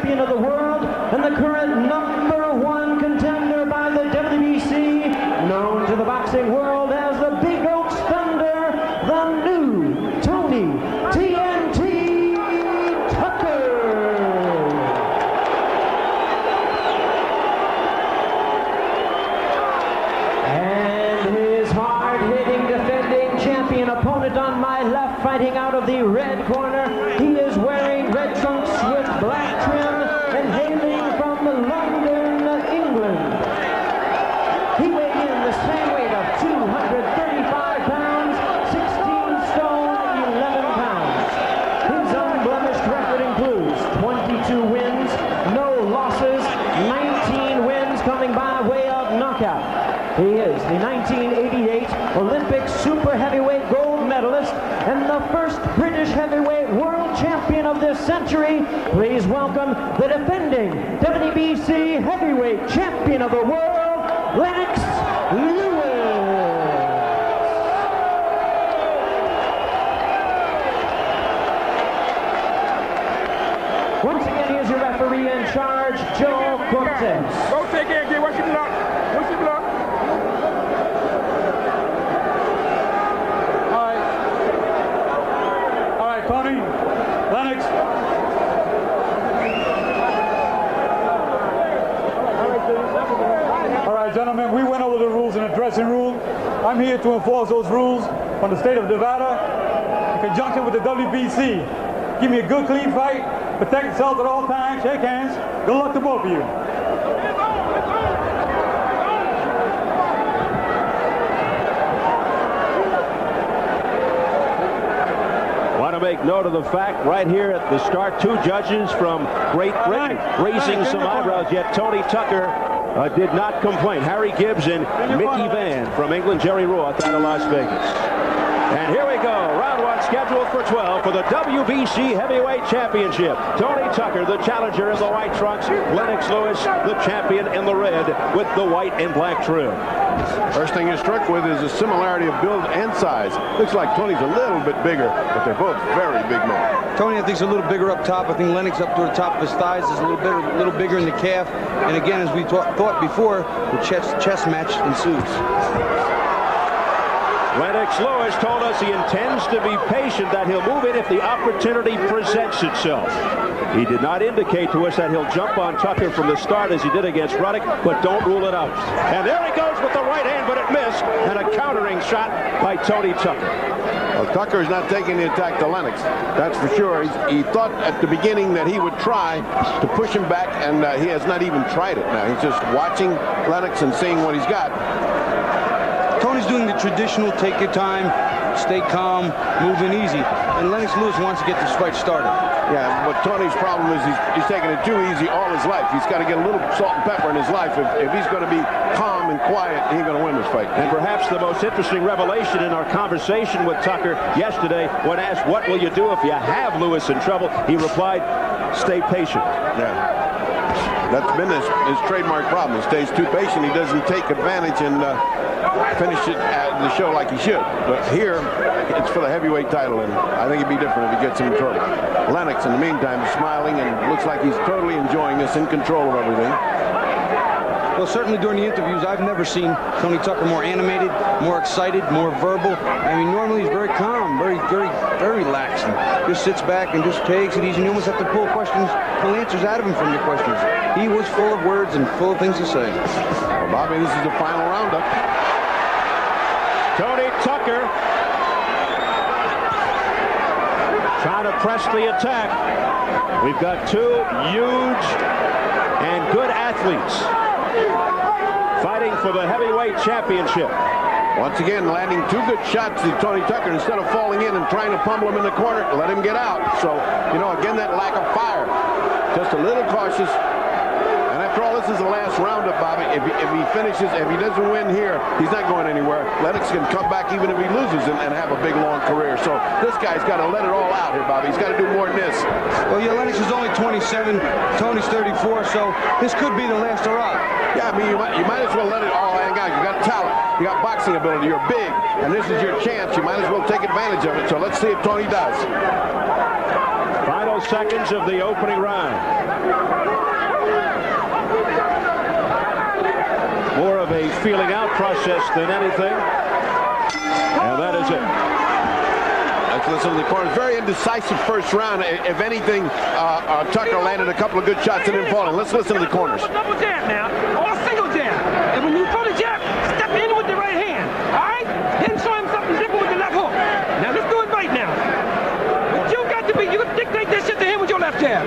champion of the world and the current #1 contender by the WBC, known to the boxing world as the Big Oaks Thunder, the new Tony TNT Tucker. And his hard-hitting defending champion opponent on my left, fighting out of the red corner, he is wearing red trunks with black trim and hailing from London, England. He weighed in the same weight of 235 pounds, 16 stone, 11 pounds. His unblemished record includes 22 wins, no losses, 19 wins coming by way of knockout. He is the 1988 Olympic super heavyweight gold medalist and the first British heavyweight world champion of this century. Please welcome the defending WBC heavyweight champion of the world, Lennox Lewis. Once again, here's your referee in charge, Joe Cortez. Go take care, get what's your block? What's your block? All right, Tony, Lennox. All right, gentlemen, we went over the rules in the dressing room. I'm here to enforce those rules from the state of Nevada in conjunction with the WBC. Give me a good, clean fight. Protect yourselves at all times. Shake hands. Good luck to both of you. Want to make note of the fact right here at the start, two judges from Great Britain raising some eyebrows, yet Tony Tucker did not complain. Harry Gibbs and Mickey Van from England, Jerry Roth out of Las Vegas. And here we go, round one scheduled for 12 for the WBC Heavyweight Championship. Tony Tucker, the challenger in the white trunks. Lennox Lewis, the champion in the red with the white and black trim. First thing you're struck with is the similarity of build and size. Looks like Tony's a little bit bigger, but they're both very big men. Tony, I think, is a little bigger up top. I think Lennox up to the top of his thighs is a little bigger in the calf. And again, as we thought before, the chest match ensues. Lennox Lewis told us he intends to be patient, that he'll move in if the opportunity presents itself. He did not indicate to us that he'll jump on Tucker from the start as he did against Ruddock, but don't rule it out. And there he goes with the right hand, but it missed, and a countering shot by Tony Tucker. Well, Tucker is not taking the attack to Lennox, that's for sure. He thought at the beginning that he would try to push him back, and he has not even tried it now. He's just watching Lennox and seeing what he's got. Tony's doing the traditional take your time, stay calm, move in easy. And Lennox Lewis wants to get this fight started. Yeah, but Tony's problem is he's taking it too easy all his life. He's got to get a little salt and pepper in his life. If he's going to be calm and quiet, he ain't going to win this fight. And perhaps the most interesting revelation in our conversation with Tucker yesterday, when asked, what will you do if you have Lewis in trouble, he replied, stay patient. Yeah. That's been his trademark problem. He stays too patient. He doesn't take advantage and finish it at the show like he should. But here, it's for the heavyweight title, and I think it'd be different if he gets him in trouble. Lennox, in the meantime, is smiling and looks like he's totally enjoying this, in control of everything. Well, certainly during the interviews, I've never seen Tony Tucker more animated, more excited, more verbal. I mean, normally he's very calm, very relaxed, and just sits back and just takes it easy. You almost have to pull answers out of him from your questions. He was full of words and full of things to say. Well, Bobby, this is the final roundup. Tony Tucker trying to press the attack. We've got two huge and good athletes fighting for the heavyweight championship. Once again, landing two good shots to Tony Tucker. Instead of falling in and trying to pummel him in the corner, let him get out. So, you know, again, that lack of fire. Just a little cautious. And after all, this is the last roundup, Bobby. If he finishes, if he doesn't win here, he's not going anywhere. Lennox can come back even if he loses and have a big, long career. So this guy's got to let it all out here, Bobby. He's got to do more than this. Well, yeah, Lennox is only 27. Tony's 34, so this could be the last hurrah. Yeah, I mean, you might as well let it all hang out. You got talent. You got boxing ability. You're big. And this is your chance. You might as well take advantage of it. So let's see if Tony does. Final seconds of the opening round. feeling out process than anything. And that is it. Let's listen to the corners. Very indecisive first round. If anything, Tucker landed a couple of good shots and didn't fall in. Let's listen to the corners. Double jab now, or single jab. And when you throw the jab, step in with the right hand. All right? Then show him something different with the left hook. Now let's do it right now. But you got to be, you dictate this shit to him with your left jab.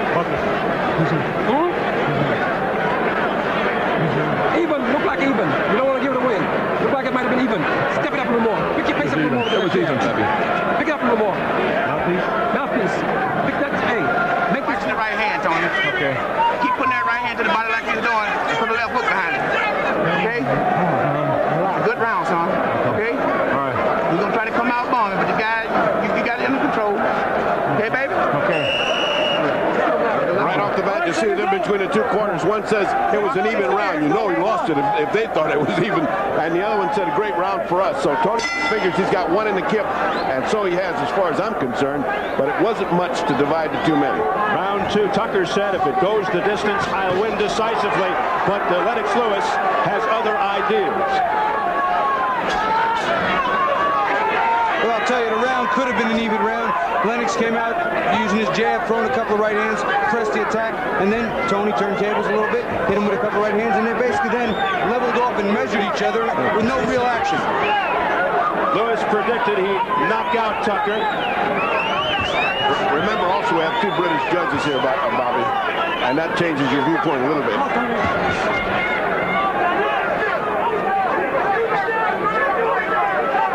Even, look like even. You don't want to give it away. Look like it might have been even. Step it up a little more. Pick your face up a little more. It was even, Peppy. Pick it up a little more. Mouthpiece. Mouthpiece. Pick that. Hey, make this. Watch the right hand, Tony. Okay. Keep putting that right hand to the body like you're doing, and put the left hook behind it. Okay? Good round, son. Okay? All right. You're gonna try to come out bombing, but you got it under control. Okay, baby? Okay. Right off the bat, you see them between the two corners. One says it was an even round. You know he lost it if they thought it was even. And the other one said a great round for us. So Tony figures he's got one in the kip. And so he has as far as I'm concerned. But it wasn't much to divide the two men. Round two, Tucker said if it goes the distance, I'll win decisively. But Lennox Lewis has other ideas. Well, I'll tell you, the round could have been an even round. Lennox came out using his jab, throwing a couple of right hands, pressed the attack, and then Tony turned tables a little bit, hit him with a couple of right hands, and they basically then leveled off and measured each other with no real action. Lewis predicted he'd knock out Tucker. Remember also we have two British judges here, Bobby. And that changes your viewpoint a little bit.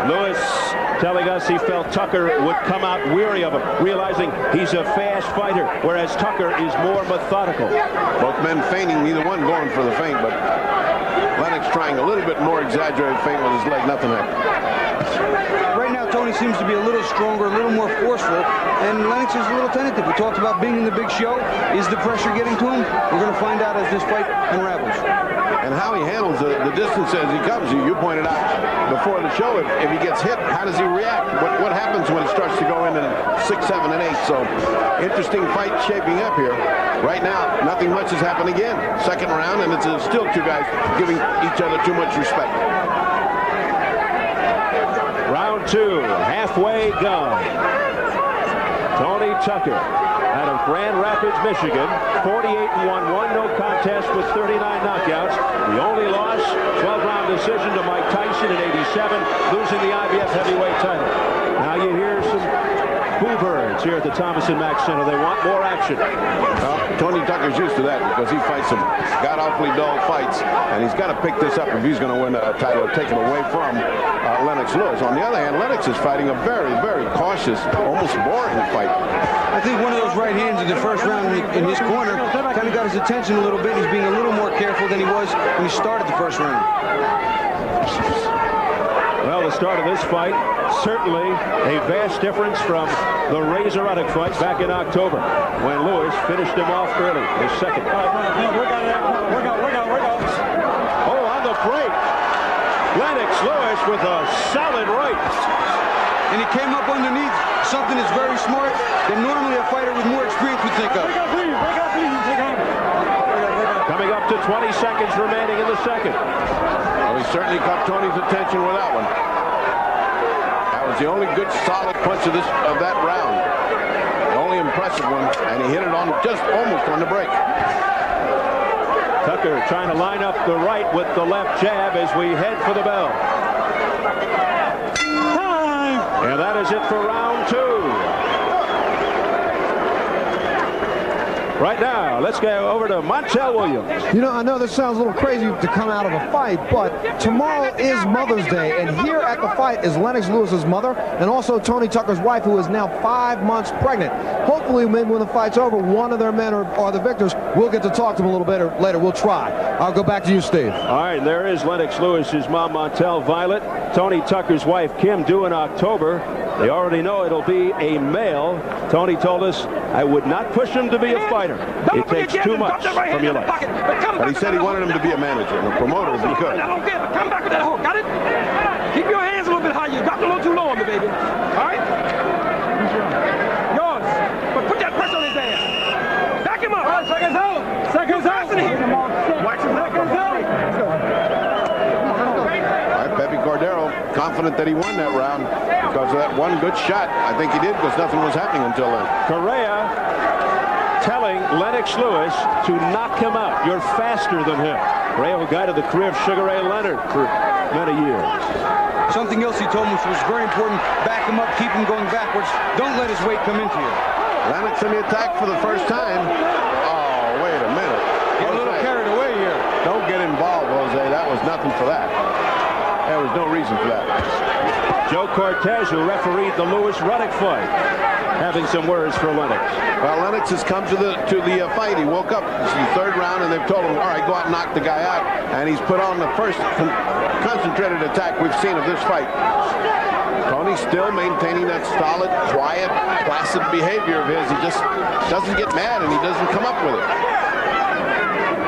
Lewis telling us he felt Tucker would come out weary of him, realizing he's a fast fighter, whereas Tucker is more methodical. Both men feigning, neither one going for the feint, but Lennox trying a little bit more exaggerated feint with his leg, nothing happened. Right now, Tony seems to be a little stronger, a little more forceful, and Lennox is a little tentative. We talked about being in the big show. Is the pressure getting to him? We're going to find out as this fight unravels. And how he handles the distance as he comes. You pointed out before the show, if he gets hit, how does he react? What happens when it starts to go into 6, 7, and 8? So, interesting fight shaping up here. Right now, nothing much has happened again. Second round, and it's still two guys giving each other too much respect. Round two, halfway gone. Tony Tucker out of Grand Rapids, Michigan, 48-1, won no contest with 39 knockouts. The only loss, 12-round decision to Mike Tyson in '87, losing the IBF heavyweight title. Now you hear some boo birds here at the Thomas & Mack Center. They want more action. Well, Tony Tucker's used to that because he fights some god-awfully dull fights, and he's got to pick this up if he's going to win a title or take it away from Lennox Lewis. On the other hand, Lennox is fighting a very, very cautious, almost boring fight. I think one of those right hands in the first round in his corner kind of got his attention a little bit. He's being a little more careful than he was when he started the first round. Well, the start of this fight, certainly a vast difference from the Razor Ruddock fight back in October when Lewis finished him off early, his second. Work out. Oh, on the break. Lennox Lewis with a solid right. And he came up underneath something that's very smart that normally a fighter with more experience would think of. Coming up to 20 seconds remaining in the second. Well, he certainly caught Tony's attention with that one. That was the only good solid punch of that round. The only impressive one, and he hit it on just almost on the break. Tucker trying to line up the right with the left jab as we head for the bell. And that is it for round two. Right now, let's go over to Montel Williams. You know, I know this sounds a little crazy to come out of a fight, but tomorrow is Mother's Day, and here at the fight is Lennox Lewis's mother and also Tony Tucker's wife, who is now 5 months pregnant. Hopefully, maybe when the fight's over, one of their men are the victors. We'll get to talk to them a little bit later. We'll try. I'll go back to you, Steve. All right, there is Lennox Lewis's mom, Montel Violet. Tony Tucker's wife, Kim, due in October. They already know it'll be a male. Tony told us, I would not push him to be a fighter. It takes too much from your life. But he said he wanted him to be a manager and a promoter if he could. I don't care, but come back with that hook. Got it? Keep your hands a little bit higher. You dropped a little too low on me, baby. All right? Yours. But put that pressure on his ass. Back him up. All right, seconds out. Seconds out. Watch him. Seconds out. confident that he won that round because of that one good shot. I think he did because nothing was happening until then. Correa telling Lennox Lewis to knock him out. You're faster than him. Correa, who guided the career of Sugar Ray Leonard for many years. Something else he told me was very important. Back him up, keep him going backwards. Don't let his weight come into you. Lennox in the attack for the first time. Oh, wait a minute. Get a little carried away here. Don't get involved, Jose. That was nothing for that. There was no reason for that. Joe Cortez, who refereed the Lewis-Ruddock fight, having some words for Lennox. Well, Lennox has come to the fight. He woke up. It's the third round, and they've told him, all right, go out and knock the guy out. And he's put on the first concentrated attack we've seen of this fight. Tony's still maintaining that solid, quiet, placid behavior of his. He just doesn't get mad, and he doesn't come up with it.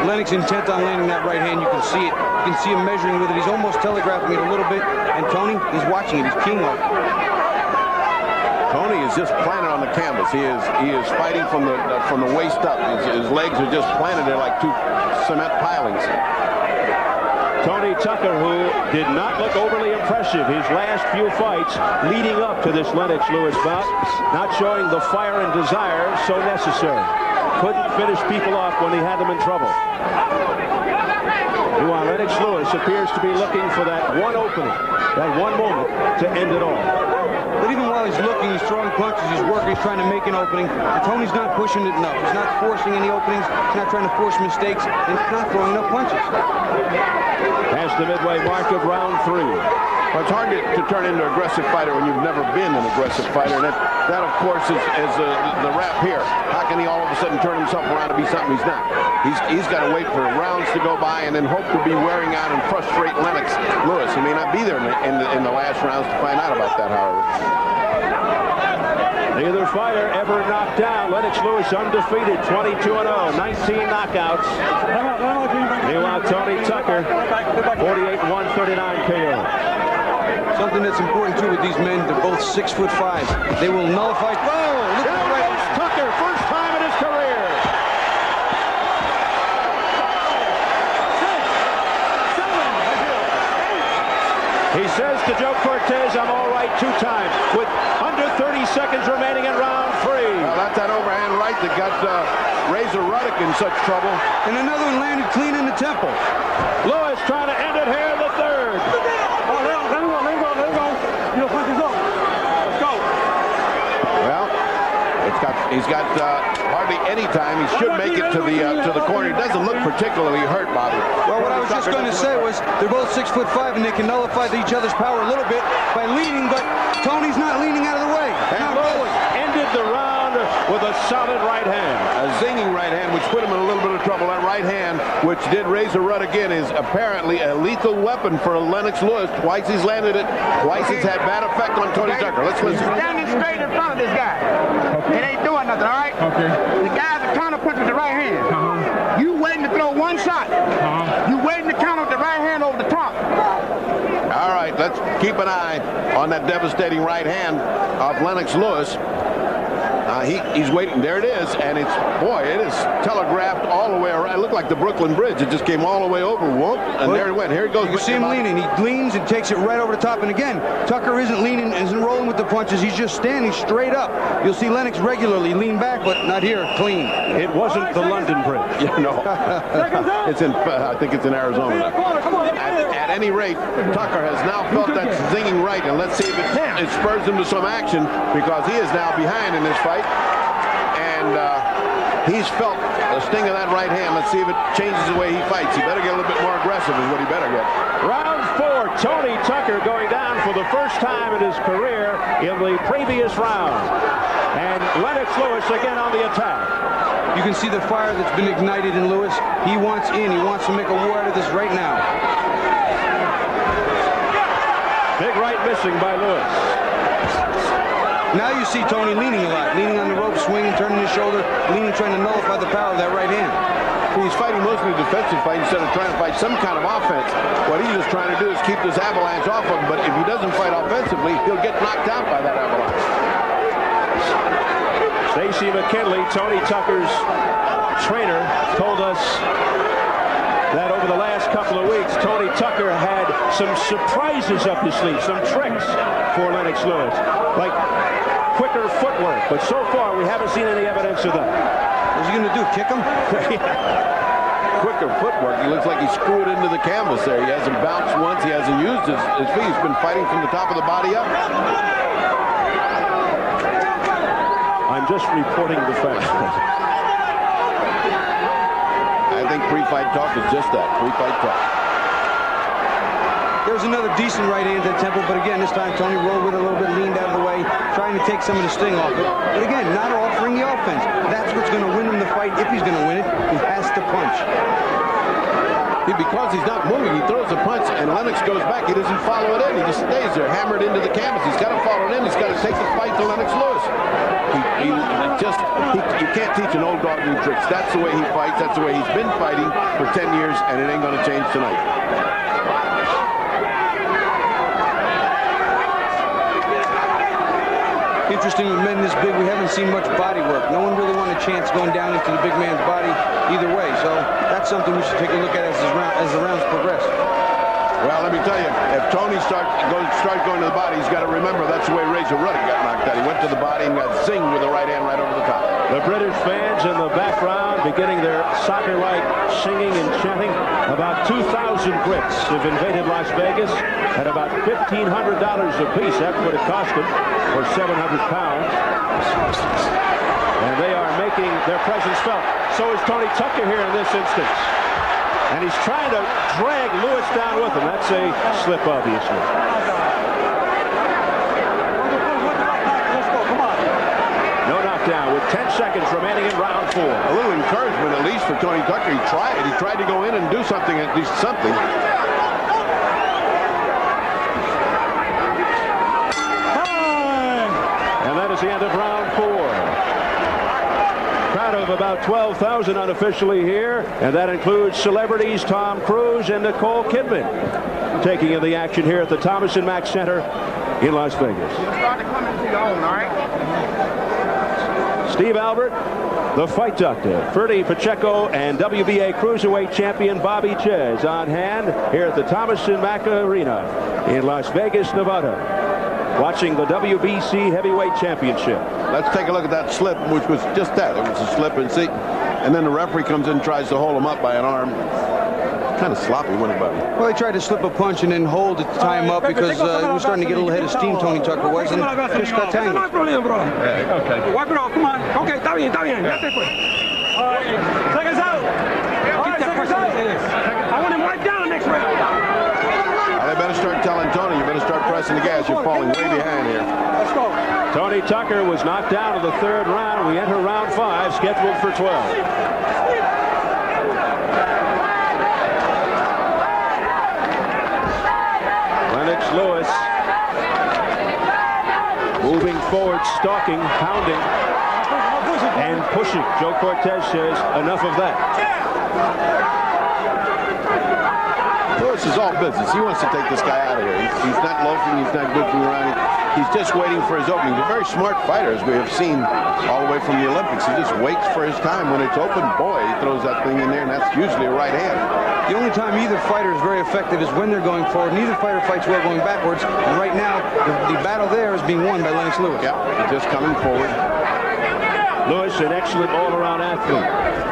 Lennox intent on landing that right hand. You can see it. You can see him measuring with it. He's almost telegraphing it a little bit. And Tony, he's watching it. He's keen on it. Tony is just planted on the canvas. He is fighting from the waist up. His legs are just planted there like two cement pilings. Tony Tucker, who did not look overly impressive his last few fights leading up to this Lennox Lewis bout, not showing the fire and desire so necessary. Couldn't finish people off when he had them in trouble. Meanwhile, Lennox Lewis appears to be looking for that one opening, that one moment to end it all. But even while he's looking, he's throwing punches, he's working, he's trying to make an opening. And Tony's not pushing it enough. He's not forcing any openings. He's not trying to force mistakes. And he's not throwing enough punches. Past the midway mark of round 3. Well, it's hard to turn into an aggressive fighter when you've never been an aggressive fighter. And that of course, is the rap here. How can he all of a sudden turn himself around to be something he's not? He's got to wait for rounds to go by and then hope to be wearing out and frustrate Lennox Lewis. He may not be there in the last rounds to find out about that, however. Neither fighter ever knocked down. Lennox Lewis undefeated, 22-0, 19 knockouts. Meanwhile, Tony Tucker, 48-139 KO. Something that's important too with these men, they're both 6'5". They will nullify. Whoa! Look at the right. Tucker, first time in his career. He says to Joe Cortez, I'm all right 2 times, with under 30 seconds remaining in round 3. Well, that's that overhand right that got Razor Ruddock in such trouble. And another one landed clean in the temple. Lewis trying to end it here in the 3rd. Oh, let him go. You know, punch is up. Let's go. Well, he's got hardly any time. He should make it to the corner. He doesn't look particularly hurt, Bobby. Well, what I was just going to say was they're both 6'5", and they can nullify each other's power a little bit by leaning, but Tony's not leaning out of the way. And Lewis ended the round with a solid right hand. A zinging right hand, which put him in a little bit of trouble. That right hand, which did Razor Ruddock in, is apparently a lethal weapon for Lennox Lewis. Twice he's landed it. Twice it's had bad effect on Tony Tucker. Let's listen. Standing straight in front of this guy. It ain't doing nothing, all right? Okay. The guy's a counter punch with the right hand. You waiting to throw one shot. You waiting to counter with the right hand over the top. All right, let's keep an eye on that devastating right hand of Lennox Lewis. He's waiting. There it is, and it is telegraphed all the way around. It looked like the Brooklyn Bridge. It just came all the way over, whoop, and there it went. Here it goes. You see him leaning. He leans and takes it right over the top. And again, Tucker isn't leaning, isn't rolling with the punches. He's just standing straight up. You'll see Lennox regularly lean back, but not here, clean. It wasn't the London Bridge. Yeah, no. It's in. I think it's in Arizona. At any rate, Tucker has now felt that zinging right, and let's see if it spurs him to some action, because he is now behind in this fight. And he's felt the sting of that right hand. Let's see if it changes the way he fights. He better get a little bit more aggressive is what he better get. Round 4, Tony Tucker going down for the first time in his career in the previous round. And Lennox Lewis again on the attack. You can see the fire that's been ignited in Lewis. He wants in. He wants to make a war out of this right now. Big right missing by Lewis. Now you see Tony leaning a lot, leaning on the rope, swinging, turning his shoulder, leaning, trying to nullify the power of that right hand. He's fighting mostly a defensive fight instead of trying to fight some kind of offense. What he's just trying to do is keep this avalanche off of him, but if he doesn't fight offensively, he'll get knocked out by that avalanche. Stacy McKinley, Tony Tucker's trainer, told us that over the last couple of weeks, Tony Tucker had some surprises up his sleeve, some tricks for Lennox Lewis, like quicker footwork. But so far, we haven't seen any evidence of that. What's he going to do, kick him? Quicker footwork. He looks like he screwed into the canvas there. He hasn't bounced once. He hasn't used his feet. He's been fighting from the top of the body up. I'm just reporting the facts. I think pre-fight talk is just that, pre-fight talk. There's another decent right hand to the temple, but again, this time Tony rolled with it a little bit, leaned out of the way, trying to take some of the sting off it. But again, not offering the offense. That's what's going to win him the fight. If he's going to win it, he has to punch. Because he's not moving, he throws a punch, and Lennox goes back. He doesn't follow it in. He just stays there, hammered into the canvas. He's got to follow it in. He's got to take the fight to Lennox Lewis. You can't teach an old dog new tricks. That's the way he fights. That's the way he's been fighting for 10 years, and it ain't going to change tonight. Interesting with men this big, we haven't seen much body work. No one really wanted a chance going down into the big man's body either way. So that's something we should take a look at as the rounds progress. Well, let me tell you, if Tony starts going to the body, he's got to remember that's the way Razor Ruddy got knocked out. He went to the body and got zinged with the right hand right over the top. The British fans in the background beginning their soccer-like singing and chanting. About 2,000 Brits have invaded Las Vegas at about $1,500 apiece. That's what it cost them, or 700 pounds. And they are making their presence felt. So is Tony Tucker here in this instance. And he's trying to drag Lewis down with him. That's a slip, obviously. No knockdown with 10 seconds remaining in round 4. A little encouragement, at least, for Tony Tucker. He tried it. He tried to go in and do something, at least something. And that is the end of round 4. Crowd of about 12,000 unofficially here, and that includes celebrities Tom Cruise and Nicole Kidman taking in the action here at the Thomas and Mack Center in Las Vegas. Start to come into your own, all right? Steve Albert, the fight doctor, Ferdy Pacheco, and WBA Cruiserweight champion Bobby Ches on hand here at the Thomas and Mack Arena in Las Vegas, Nevada, watching the WBC Heavyweight Championship. Let's take a look at that slip, which was just that. It was a slip and see. And then the referee comes in and tries to hold him up by an arm. Kind of sloppy, wasn't it, Bobby? Well, he tried to slip a punch and then hold it to tie him up because he was starting to get a little head of steam, Tony Tucker was, and just got tangled. No problem, bro. Okay. Wipe it off, come on. Okay, está bien. Ya te fue. All right, take us out. All right, take us out. I want him right down next round. Well, they better start telling Tony, you better start pressing the gas. You're falling way behind here. Let's go. Tony Tucker was knocked down in the 3rd round. We enter round 5, scheduled for 12. Lennox Lewis moving forward, stalking, pounding, and pushing. Joe Cortez says enough of that. Lewis is all business. He wants to take this guy out of here. He's not loafing. He's not goofing around. He's just waiting for his opening. He's a very smart fighter, as we have seen all the way from the Olympics. He just waits for his time. When it's open, boy, he throws that thing in there, and that's usually a right hand. The only time either fighter is very effective is when they're going forward. Neither fighter fights well going backwards. And right now, the battle there is being won by Lennox Lewis. Yeah, he's just coming forward. Lewis, an excellent all-around athlete.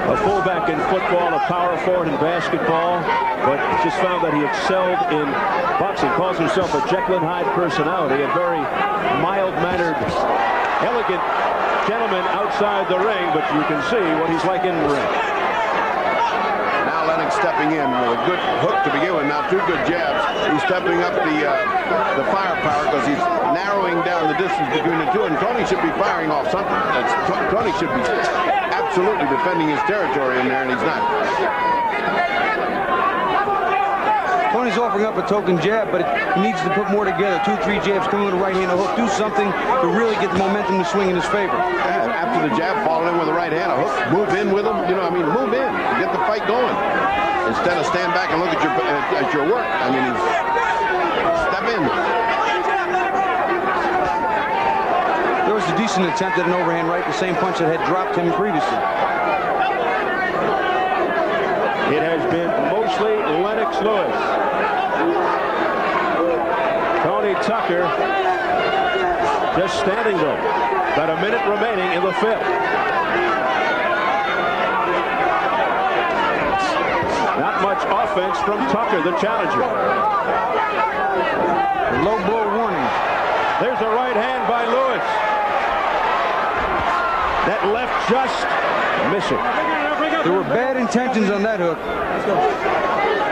A fullback in football, a power forward in basketball, but just found that he excelled in boxing. Calls himself a Jekyll and Hyde personality, a very mild-mannered, elegant gentleman outside the ring, but you can see what he's like in the ring. Now Lennox stepping in with a good hook to begin with. Now 2 good jabs. He's stepping up the firepower because he's narrowing down the distance between the two, and Tony should be firing off something. Tony should be absolutely defending his territory in there, and he's not. Tony's offering up a token jab, but he needs to put more together. 2, 3 jabs coming with a right hand, a hook. Do something to really get the momentum to swing in his favor. Yeah, after the jab, follow in with a right hand, a hook. Move in with him. You know, I mean, move in. Get the fight going. Instead of stand back and look at your work. I mean, step in. There was a decent attempt at an overhand right, the same punch that had dropped him previously. It has been mostly Lennox Lewis. Tony Tucker just standing there. About a minute remaining in the fifth. Not much offense from Tucker, the challenger. Low blow warning. There's a right hand by Lewis. That left just missing. There were bad intentions on that hook.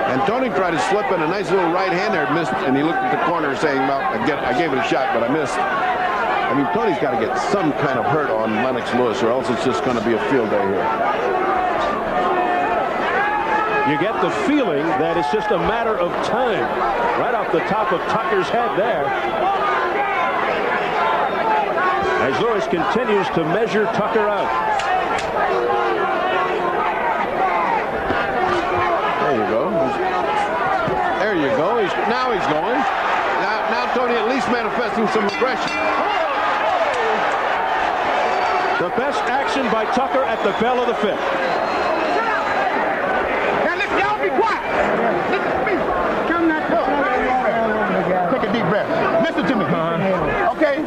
And Tony tried to slip in a nice little right hand there, missed, and he looked at the corner saying, well, I gave it a shot, but I missed. I mean, Tony's got to get some kind of hurt on Lennox Lewis, or else it's just going to be a field day here. You get the feeling that it's just a matter of time. Right off the top of Tucker's head there. As Lewis continues to measure Tucker out. There you go. There you go. Now he's going. Now Tony at least manifesting some aggression. The best action by Tucker at the bell of the fifth. Now listen, y'all be quiet. Listen to me. Come that talk. Take a deep breath. Listen to me. Okay?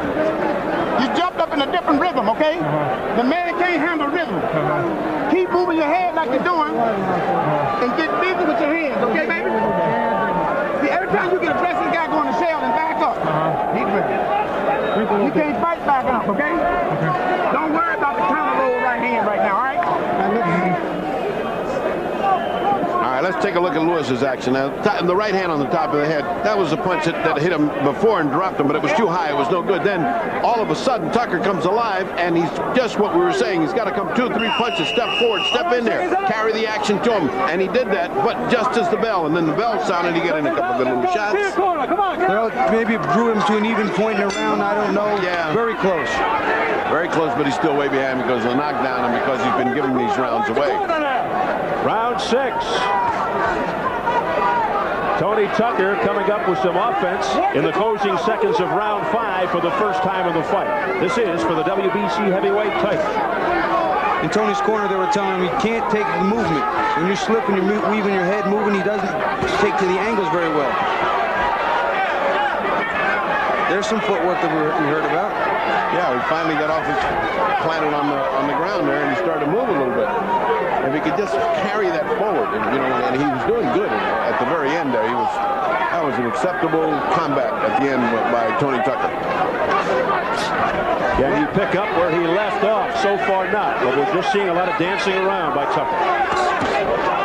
You jumped up in a different rhythm, okay? The man can't handle rhythm. Keep moving your head like you're doing and get busy with your hands, okay, baby? See, every time you get aggressive, you gotta go in the shell and back up. Deep breath. You can't fight backing up, okay? Don't worry about the counter roll right hand right now, all right? All right, let's take a look at Lewis's action. Now, the right hand on the top of the head, that was a punch that hit him before and dropped him, but it was too high. It was no good. Then, all of a sudden, Tucker comes alive, and he's just what we were saying. He's got to come 2 or 3 punches, step forward, step in there, carry the action to him. And he did that, but just as the bell. And then the bell sounded, he got in a couple of good little shots. Well, maybe it drew him to an even point in the round. I don't know. Yeah. Very close. Very close, but he's still way behind because of the knockdown and because he's been giving these rounds away. Round 6. Tony Tucker coming up with some offense in the closing seconds of round 5 for the first time in the fight. This is for the WBC heavyweight title. In Tony's corner, they were telling him he can't take the movement. When you're slipping, you're weaving your head, moving, he doesn't take to the angles very well. There's some footwork that we heard about. Yeah, he finally got off his planet on the ground there, and he started to move a little bit. If he could just carry that forward, and, and he was doing good at the very end there. That was an acceptable combat at the end by Tony Tucker. Can he pick up where he left off? So far not, but we're just seeing a lot of dancing around by Tucker.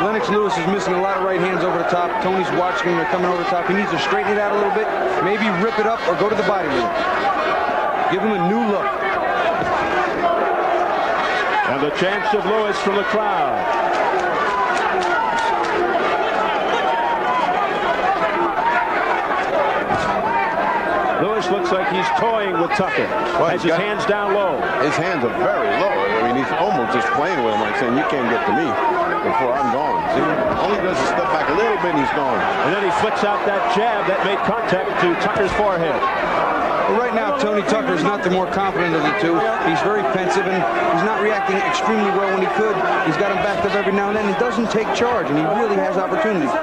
Lennox Lewis is missing a lot of right hands over the top. Tony's watching him. They're coming over the top. He needs to straighten it out a little bit, maybe rip it up or go to the body with it. Give him a new look. And the chants of Lewis from the crowd. Lewis looks like he's toying with Tucker. Well, has his hands down low. His hands are very low. I mean, he's almost just playing with him, like saying, you can't get to me before I'm gone. See, all he does is step back a little bit and he's gone. And then he flicks out that jab that made contact to Tucker's forehead. Well, right now, Tony Tucker is not the more confident of the two. He's very pensive, and he's not reacting extremely well when he could. He's got him backed up every now and then. He doesn't take charge, and he really has opportunities.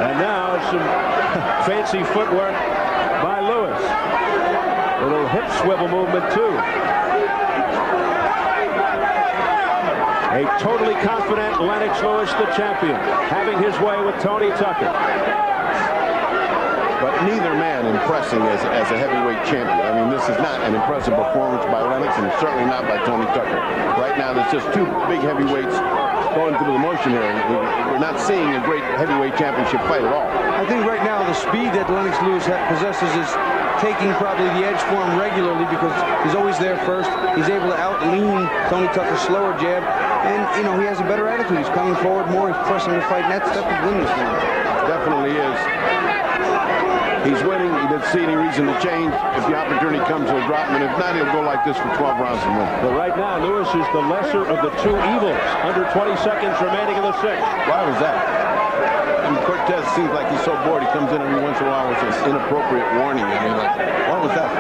And now some fancy footwork by Lewis. A little hip swivel movement, too. A totally confident Lennox Lewis, the champion, having his way with Tony Tucker. But neither man impressing as a heavyweight champion. I mean, this is not an impressive performance by Lennox, and certainly not by Tony Tucker. Right now, there's just 2 big heavyweights going through the motion here. We're not seeing a great heavyweight championship fight at all. I think right now the speed that Lennox Lewis possesses is taking probably the edge for him regularly because he's always there first. He's able to out-lean Tony Tucker's slower jab. And, he has a better attitude. He's coming forward more. He's pressing the fight. And that's the win this one. Definitely is. He's winning. He doesn't see any reason to change. If the opportunity comes, he'll drop him. And if not, he'll go like this for 12 rounds and win. But right now, Lewis is the lesser of the 2 evils. Under 20 seconds remaining in the 6th. Why was that? I mean, Cortez seems like he's so bored. He comes in every once in a while with this inappropriate warning. And you're like, what was that?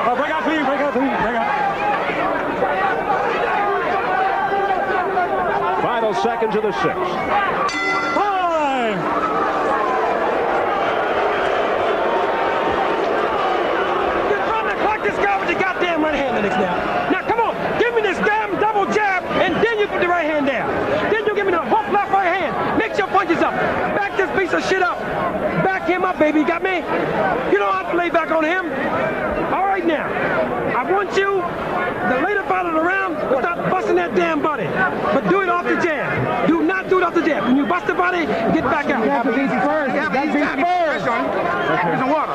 Oh, break out, please. Break out. Final seconds of the sixth. Time! You're trying to clock this guy with your goddamn right hand, Lennox, now. Now, come on. Give me this damn double jab, and then you put the right hand down. Then you give me the hook left right hand. Mix your punches up. Back this piece of shit up. Back him up, baby. Got me? You don't have to lay back on him. All right, now. I want you to lay the bottle around without busting that damn body. But do it off the jab. Do not do it off the jab. When you bust the body, get back out. You have to be first. You have to be first. Give me some water.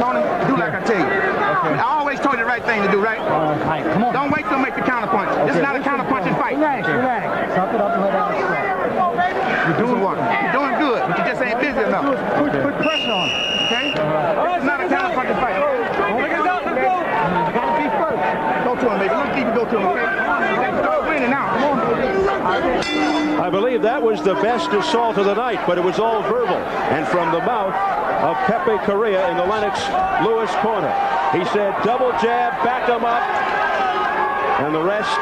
Tony, do like I tell you. Okay. I always told you the right thing to do, right? Right, come on. Don't wait till make the counter punch. This is not a counter punching fight. Relax, relax. Suck it up and let out. You're doing what? You're doing good, but you just ain't busy enough. Put pressure on it, okay? This is not a counter punching fight. Let's go. You gotta be first. Go to him, baby. Let's keep it go to him, okay? Start winning now. Come on. I believe that was the best assault of the night, but it was all verbal. And from the mouth of Pepe Correa in the Lennox Lewis corner. He said, double jab, back him up, and the rest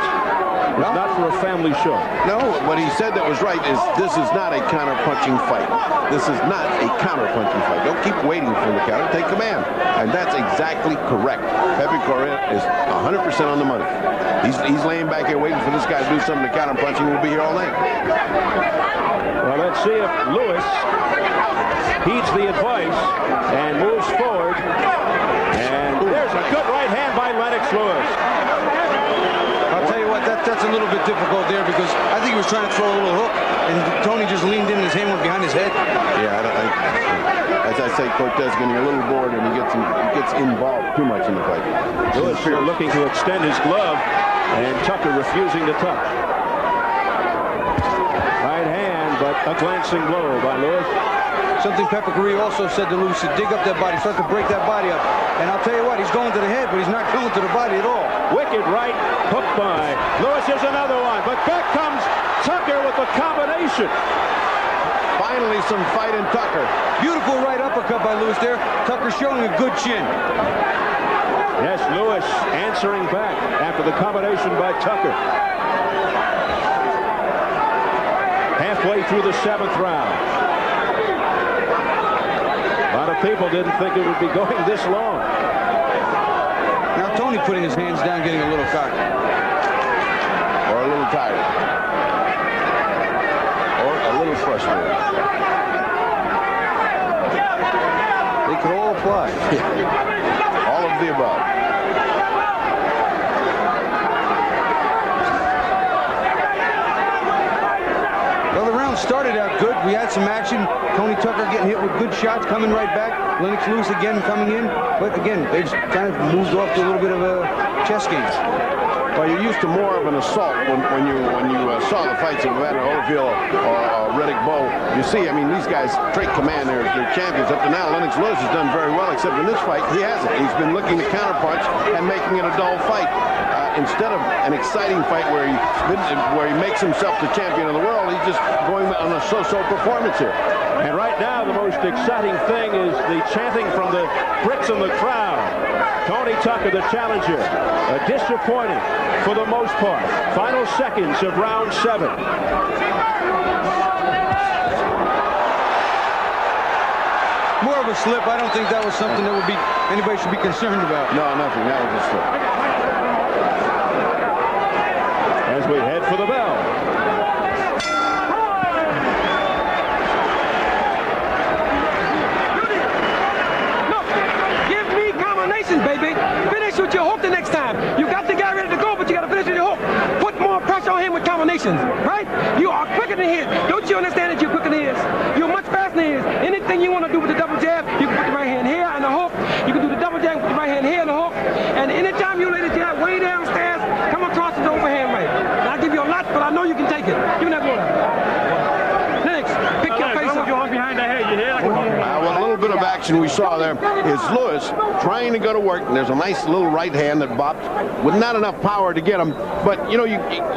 was not for a family show. No, what he said that was right is this is not a counter-punching fight. This is not a counter-punching fight. Don't keep waiting for the counter. Take command. And that's exactly correct. Pepe Correa is 100% on the money. He's laying back here waiting for this guy to do something to counter-punching. We'll be here all night. Well, let's see if Lewis heeds the advice and moves forward. And there's a good right hand by Lennox Lewis. I'll tell you what, that's a little bit difficult there because I think he was trying to throw a little hook, and Tony just leaned in and his hand went behind his head. Yeah, as I say, Cortez getting a little bored and he gets involved too much in the fight. Lewis here looking to extend his glove, and Tucker refusing to touch. Right hand, but a glancing blow by Lewis. Something Pepe Correa also said to Lewis, to dig up that body, start to break that body up. And I'll tell you what, he's going to the head, but he's not going to the body at all. Wicked right, hooked by Lewis. Here's another one, but back comes Tucker with the combination. Finally, some fight in Tucker. Beautiful right uppercut by Lewis there. Tucker showing a good chin. Yes, Lewis answering back after the combination by Tucker. Halfway through the 7th round. A lot of people didn't think it would be going this long. Now Tony putting his hands down, getting a little cocky. Or a little tired. Or a little frustrated. They could all apply. All of the above. Well, the round started out good. We had some action. Tony Tucker getting hit with good shots, coming right back. Lennox Lewis again coming in. But again, they've kind of moved off to a little bit of a chess game. Well, you're used to more of an assault when you saw the fights of Evander Holyfield or Riddick Bowe. You see, I mean, these guys trait command. They're champions. Up to now, Lennox Lewis has done very well, except in this fight, he hasn't. He's been looking to counterpunch and making it a dull fight. Instead of an exciting fight where he makes himself the champion of the world, he's just going on a so-so performance here. And right now, the most exciting thing is the chanting from the Brits in the crowd. Tony Tucker, the challenger, disappointing for the most part. Final seconds of round 7. More of a slip. I don't think that was something that anybody should be concerned about. No, nothing. That was a slip. As we head for the bell. No, give me combinations, baby. Finish with your hook the next time. You got the guy ready to go, but you got to finish with your hook. Put more pressure on him with combinations, right? You are quicker than his. Don't you understand that you're quicker than his? You're much faster than his. Anything you want to do with the double jab, you can put the right hand here and the hook. You can do the double jab, put the right hand here and the hook. And anytime you lay the jab way downstairs, come across his overhand right. And I'll give you a lot, but I know you can take it. Give me that water. Lennox, pick your face up. Behind the head, you hear? Well, a little bit of back action we saw there is Lewis trying to go to work. And there's a nice little right hand that bopped with not enough power to get him. But, you know,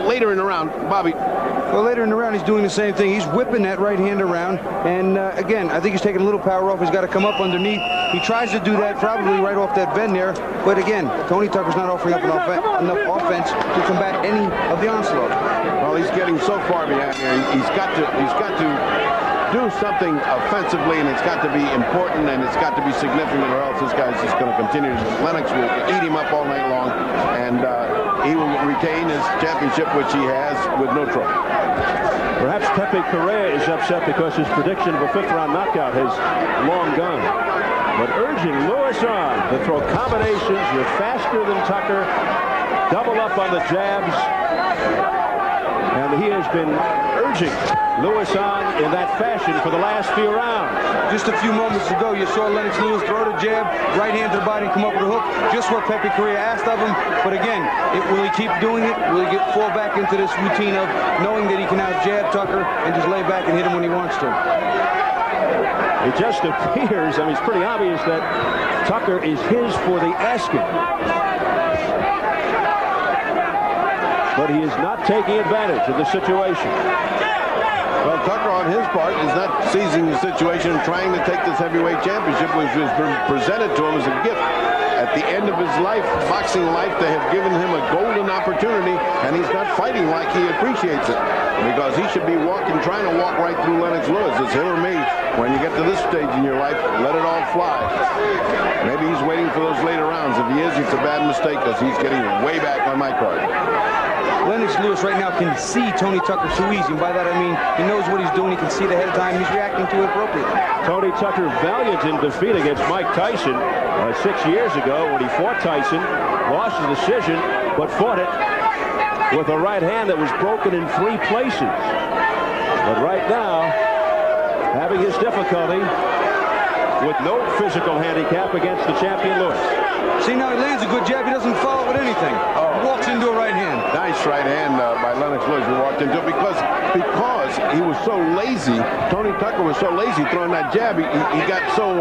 later in the round, Bobby. Well, later in the round, he's doing the same thing. He's whipping that right hand around. And, again, I think he's taking a little power off. He's got to come up underneath. He tries to do that probably right off that bend there. But, again, Tony Tucker's not offering up enough offense to combat any of the onslaught. Well, he's getting so far behind here. He's got to do something offensively, and it's got to be important, and it's got to be significant, or else this guy's just going to continue. Lennox will eat him up all night long, and he will retain his championship, which he has with no trouble. Perhaps Pepe Correa is upset because his prediction of a fifth-round knockout has long gone. But urging Lewis on to throw combinations. You're faster than Tucker. Double up on the jabs. And he has been urging Lewis on in that fashion for the last few rounds. Just a few moments ago, you saw Lennox Lewis throw the jab, right hand to the body, and come up with a hook. Just what Pepe Correa asked of him. But again, will he keep doing it? Will he fall back into this routine of knowing that he can out jab Tucker and just lay back and hit him when he wants to? It just appears, I mean, it's pretty obvious that Tucker is his for the asking. But he is not taking advantage of the situation. Well, Tucker, on his part, is not seizing the situation and trying to take this heavyweight championship, which was presented to him as a gift. At the end of his life, boxing life, they have given him a golden opportunity, and he's not fighting like he appreciates it. Because he should be trying to walk right through Lennox Lewis. It's him or me. When you get to this stage in your life, let it all fly. Maybe he's waiting for those later rounds. If he is, it's a bad mistake because he's getting way back on my card. Lennox Lewis right now can see Tony Tucker too easy. And by that I mean he knows what he's doing. He can see it ahead of time. He's reacting to it appropriately. Tony Tucker valiant in defeat against Mike Tyson 6 years ago when he fought Tyson. Lost the decision, but fought it with a right hand that was broken in 3 places. But right now, having his difficulty with no physical handicap against the champion Lewis. See, now he lands a good jab. He doesn't follow with anything. Walks into a right hand. Nice right hand by Lennox Lewis. He walked into it because he was so lazy. Tony Tucker was so lazy throwing that jab. He got so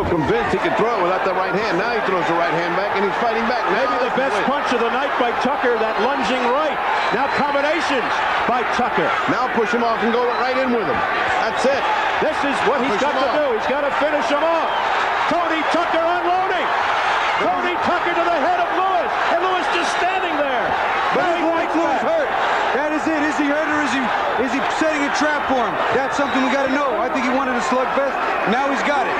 convinced he could throw it without the right hand. Now he throws the right hand back, and he's fighting back. Maybe the best punch of the night by Tucker, that lunging right. Now combinations by Tucker. Now push him off and go right in with him. That's it. This is what he's got to do. He's got to finish him off. Tony Tucker unloading. Tony Tucker to the head of Lewis. And Lewis just standing there. But Lewis hurt. That is it. Is he hurt or is he setting a trap for him? That's something we got to know. I think he wanted a slugfest. Now he's got it.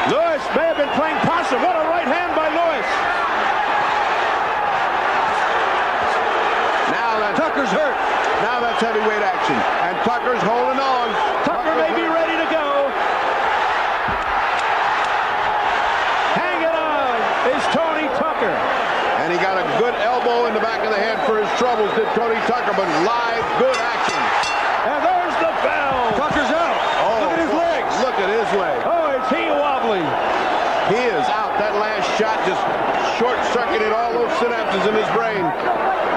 Lewis may have been playing possum. What a right hand by Lewis. Now Tucker's hurt. Now that's heavyweight action. And Tucker's holding on. Tucker may be ready to go. Hanging on is Tony Tucker. And he got a good elbow in the back of the head for his troubles, did Tony Tucker, but live good action. And there's the bell. Tucker's out. Oh, look at his legs. Look at his leg. Oh, is he wobbly? He is out. That last shot just short-circuited all those synapses in his brain.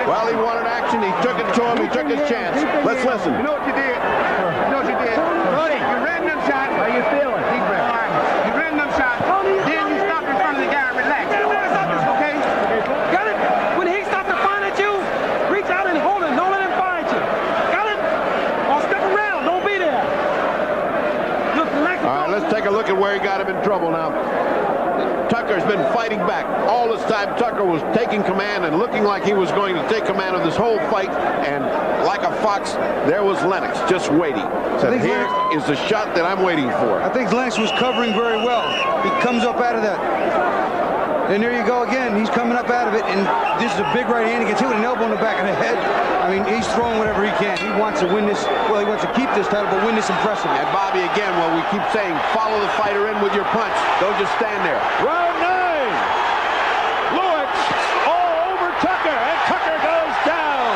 Well, he wanted action. He took it to him. He took his chance. Let's listen. You know what you did? You know what you did? Tony, you ran them shots. How you feeling? Deep breath. All right. You ran them shots. Then you stopped in front of the guy and relaxed. Okay? Got it? When he stopped to find at you, reach out and hold him. Don't let him find you. Got it? Or step around. Don't be there. Look, relax. All right, let's take a look at where he got him in trouble now. Tucker's been fighting back. All this time, Tucker was taking command and looking like he was going to take command of this whole fight. And like a fox, there was Lennox just waiting. Said, here is the shot that I'm waiting for. I think Lennox was covering very well. He comes up out of that. And there you go again. He's coming up out of it. And this is a big right hand. He gets hit with an elbow in the back of the head. I mean, he's throwing whatever he can. He wants to win this. Well, he wants to keep this title, but win this impressively. And Bobby, again, well, we keep saying, follow the fighter in with your punch. Don't just stand there. Round 9. Lewis all over Tucker, and Tucker goes down.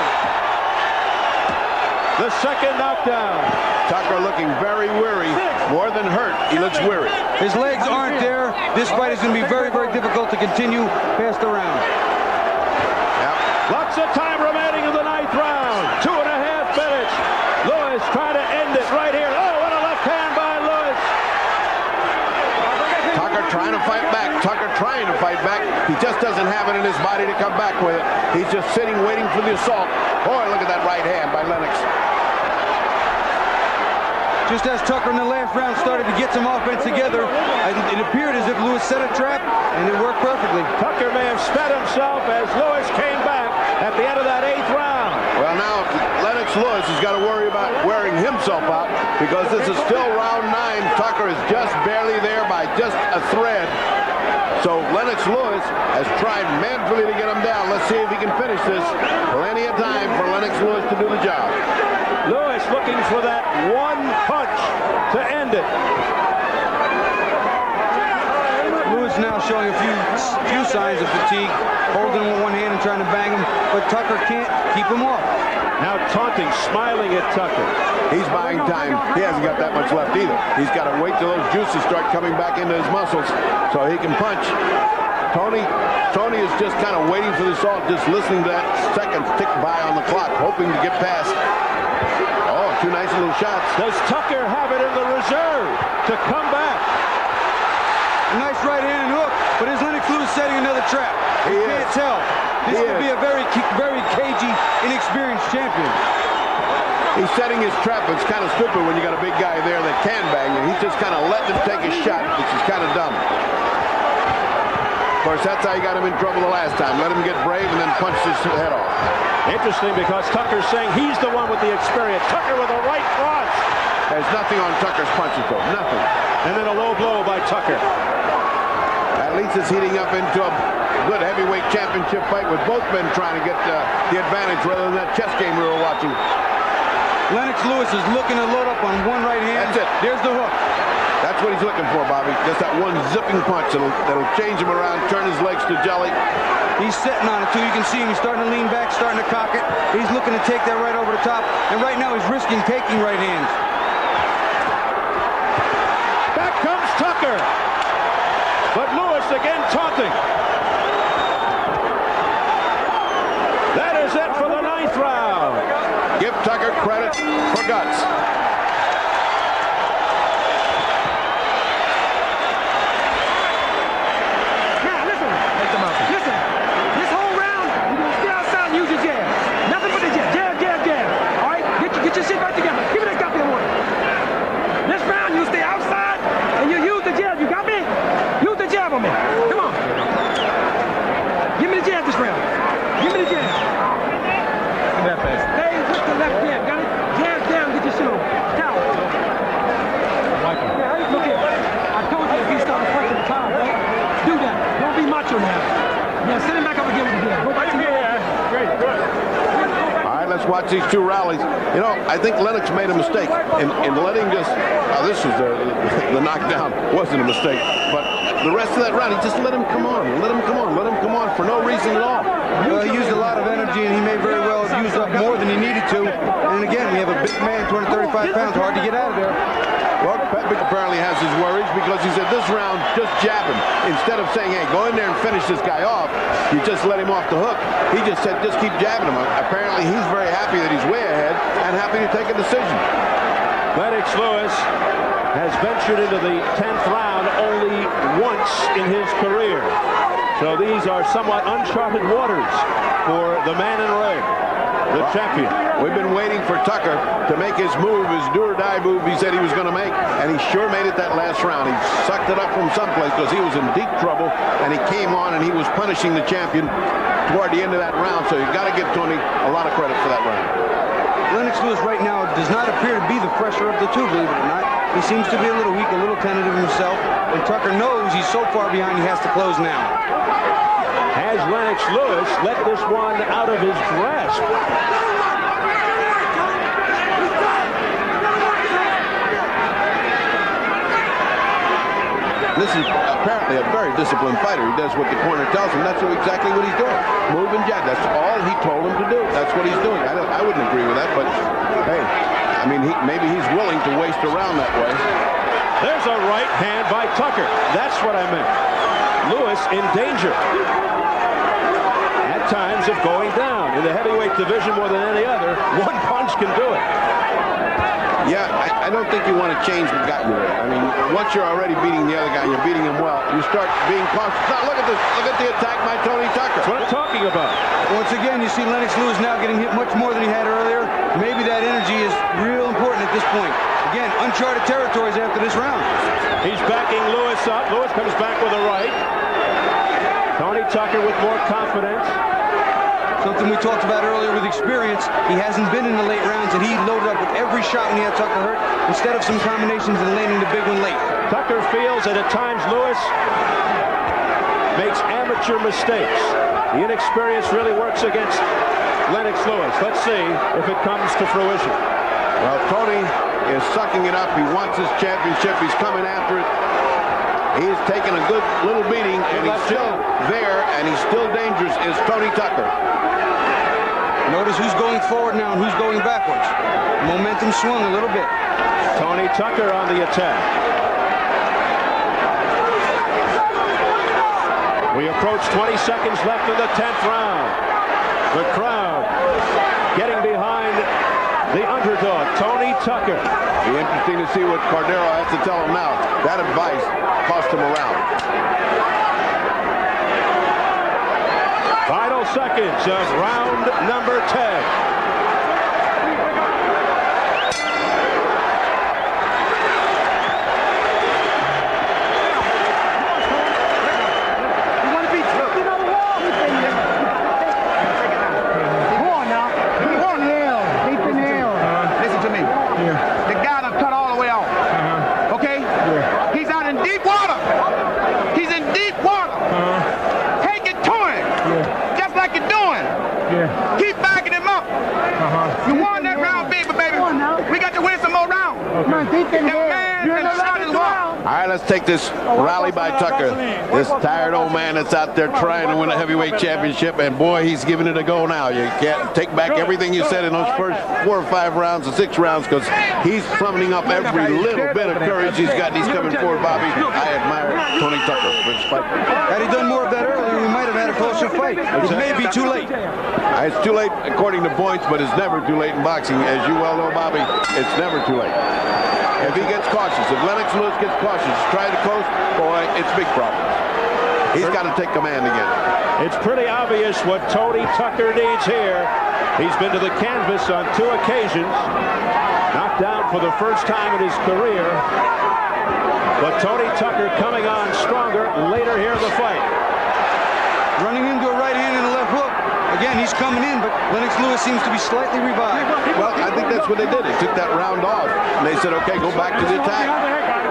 The second knockdown. Tucker looking very weary, more than hurt. He looks weary. His legs aren't there. This fight is going to be very, very difficult to continue past the round. Lots of time remaining in the 9th round. 2.5 minutes. Lewis trying to end it right here. Oh, what a left hand by Lewis. right back. Tucker trying to fight back. He just doesn't have it in his body to come back with it. He's just sitting waiting for the assault. Boy, look at that right hand by Lennox. Just as Tucker in the last round started to get some offense together, it appeared as if Lewis set a trap, and it worked perfectly. Tucker may have sped himself as Lewis came back at the end of that 8th round. Well, now Lennox Lewis has got to worry about wearing himself out because this is still round 9. Tucker is just barely there by just a thread. So Lennox Lewis has tried manfully to get him down. Let's see if he can finish this. Plenty of time for Lennox Lewis to do the job. Lewis looking for that one punch to end it. Lewis now showing a few signs of fatigue, holding him with one hand and trying to bang him, but Tucker can't keep him off. Now taunting, smiling at Tucker. He's buying time. He hasn't got that much left either. He's got to wait till those juices start coming back into his muscles so he can punch. Tony is just kind of waiting for the assault, just listening to that second tick by on the clock, hoping to get past. Oh, 2 nice little shots. Does Tucker have it in the reserve to come back? A nice right hand and hook, but is Lennox Lewis setting another trap? You can't tell. This could be a very cagey, inexperienced champion. He's setting his trap. It's kind of stupid when you got a big guy there that can bang you. He's just kind of letting him take a shot, which is kind of dumb. Of course, that's how he got him in trouble the last time. Let him get brave and then punch his head off. Interesting because Tucker's saying he's the one with the experience. Tucker with a right cross. There's nothing on Tucker's punches, though. Nothing. And then a low blow by Tucker. At least it's heating up into a good heavyweight championship fight with both men trying to get the advantage rather than that chess game we were watching. Lennox Lewis is looking to load up on one right hand. That's it. There's the hook. That's what he's looking for, Bobby. Just that one zipping punch that'll change him around, turn his legs to jelly. He's sitting on it, too. You can see him. He's starting to lean back, starting to cock it. He's looking to take that right over the top. And right now, he's risking taking right hands. Back comes Tucker. But Lewis again taunting. That is it for the 9th round. Give Tucker credit for guts. Get your shit back together. Give me that goddamn one. This round, you stay outside and you use the jab. You got me? Use the jab on me. Come on. Give me the jab this round. Give me the jab. That fast. Stay with the left jab. Got it? Jab down. Get your shit on. Towel. Yeah, look here. I told you if he started punching the towel, right? Do that. Don't be macho now. Yeah, send him back up again with the jab. Go back to the jab. Great, good. Let's watch these two rallies. You know, I think Lennox made a mistake in letting just, this is the knockdown wasn't a mistake, but the rest of that round, he just let him come on for no reason at all. Well, he used a lot of energy, and he may very well have used up more than he needed to. And again, we have a big man, 235 pounds, hard to get out of there. Well, Pepic apparently has his worries because he said this round, just jab him. Instead of saying, hey, go in there and finish this guy off, you just let him off the hook. He just said, just keep jabbing him. Apparently, he's very happy that he's way ahead and happy to take a decision. Lennox Lewis has ventured into the 10th round only once in his career. So these are somewhat uncharted waters for the man in red, the champion. We've been waiting for Tucker to make his move, his do-or-die move he said he was going to make, and he sure made it that last round. He sucked it up from someplace because he was in deep trouble, and he came on and he was punishing the champion toward the end of that round, so you've got to give Tony a lot of credit for that round. Lennox Lewis right now does not appear to be the fresher of the two, believe it or not. He seems to be a little weak, a little tentative himself, and Tucker knows he's so far behind he has to close now. Has Lennox Lewis let this one out of his grasp? This is apparently a very disciplined fighter. He does what the corner tells him. That's exactly what he's doing. Move and jab. That's all he told him to do. That's what he's doing. I wouldn't agree with that, but hey, I mean, maybe he's willing to waste a round that way. There's a right hand by Tucker. That's what I meant. Lewis in danger. At times of going down. In the heavyweight division, more than any other, one punch can do it. Yeah, I don't think you want to change what got you there. I mean, once you're already beating the other guy, you're beating him well, you start being cautious. Now, look at this. Look at the attack by Tony Tucker. That's what I'm talking about. Once again, you see Lennox Lewis now getting hit much more than he had earlier. Maybe that energy is real important at this point. Again, uncharted territories after this round. He's backing Lewis up. Lewis comes back with a right. Tony Tucker with more confidence. Something we talked about earlier with experience. He hasn't been in the late rounds, and he loaded up with every shot when he had Tucker hurt, instead of some combinations and landing the big one late. Tucker feels that at times Lewis makes amateur mistakes. The inexperience really works against Lennox Lewis. Let's see if it comes to fruition. Well, Tony is sucking it up. He wants his championship. He's coming after it. He's taking a good little beating, and he's still there, and he's still dangerous, is Tony Tucker. Notice who's going forward now and who's going backwards. Momentum swung a little bit. Tony Tucker on the attack. We approach 20 seconds left in the 10th round. The crowd getting behind the underdog, Tony Tucker. It'll be interesting to see what Cordero has to tell him now. That advice cost him a round. Final seconds of round number 10. Keep backing him up. You won that round, baby. We got to win some more rounds. All right, let's take this rally by Tucker. This tired old man that's out there trying to win a heavyweight championship, and boy, he's giving it a go now. You can't take back everything you said in those first 4 or 5 rounds or 6 rounds, because he's summoning up every little bit of courage he's got. He's coming forward, Bobby. I admire Tony Tucker for his fight. Had he done more of that earlier, we might have had a closer fight. It may be too late. It's too late according to points, but it's never too late in boxing. As you well know, Bobby, it's never too late. If he gets cautious, if Lennox Lewis gets cautious, try to close, boy, it's big problems. He's got to take command again. It's pretty obvious what Tony Tucker needs here. He's been to the canvas on 2 occasions, knocked down for the first time in his career. But Tony Tucker coming on stronger later here in the fight. Running into a right hand and a left hook. Again, he's coming in, but Lennox Lewis seems to be slightly revived. Well, I think that's what they did. They took that round off, and they said, okay, go back to the attack.